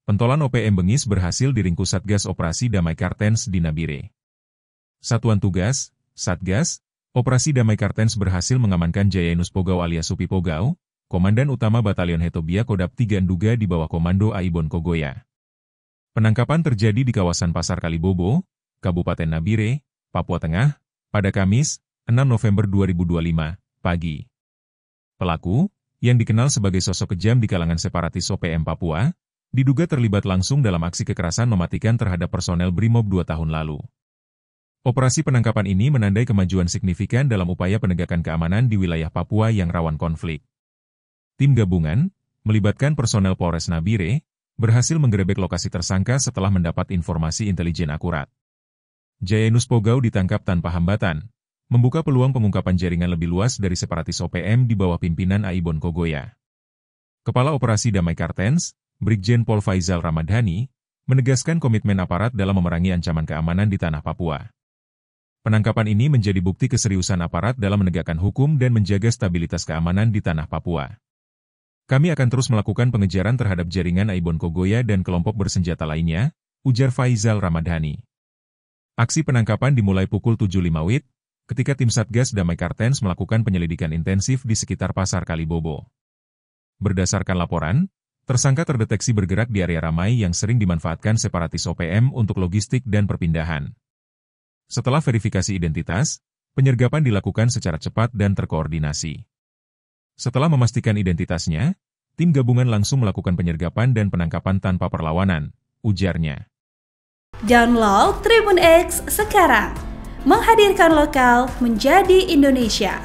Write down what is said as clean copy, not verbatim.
Pentolan OPM Bengis berhasil diringkus Satgas Operasi Damai Kartens di Nabire. Satuan Tugas, Satgas, Operasi Damai Kartens berhasil mengamankan Jayanus Pogau alias Supi Pogau, Komandan Utama Batalion Hetobia Kodap 3 Nduga di bawah Komando Aibon Kogoya. Penangkapan terjadi di kawasan Pasar Kalibobo, Kabupaten Nabire, Papua Tengah, pada Kamis, 6 November 2025, pagi. Pelaku, yang dikenal sebagai sosok kejam di kalangan separatis OPM Papua, diduga terlibat langsung dalam aksi kekerasan mematikan terhadap personel Brimob 2 tahun lalu. Operasi penangkapan ini menandai kemajuan signifikan dalam upaya penegakan keamanan di wilayah Papua yang rawan konflik. Tim gabungan, melibatkan personel Polres Nabire, berhasil menggerebek lokasi tersangka setelah mendapat informasi intelijen akurat. Jayanus Pogau ditangkap tanpa hambatan, membuka peluang pengungkapan jaringan lebih luas dari separatis OPM di bawah pimpinan Aibon Kogoya. Kepala Operasi Damai Kartens, Brigjen Pol Faizal Ramadhani, menegaskan komitmen aparat dalam memerangi ancaman keamanan di tanah Papua. Penangkapan ini menjadi bukti keseriusan aparat dalam menegakkan hukum dan menjaga stabilitas keamanan di tanah Papua. Kami akan terus melakukan pengejaran terhadap jaringan Aibon Kogoya dan kelompok bersenjata lainnya, ujar Faizal Ramadhani. Aksi penangkapan dimulai pukul 7.05 WIB, ketika tim Satgas Damai Kartens melakukan penyelidikan intensif di sekitar Pasar Kalibobo. Berdasarkan laporan, tersangka terdeteksi bergerak di area ramai yang sering dimanfaatkan separatis OPM untuk logistik dan perpindahan. Setelah verifikasi identitas, penyergapan dilakukan secara cepat dan terkoordinasi. Setelah memastikan identitasnya, tim gabungan langsung melakukan penyergapan dan penangkapan tanpa perlawanan, ujarnya. Download Tribun X sekarang, menghadirkan lokal menjadi Indonesia.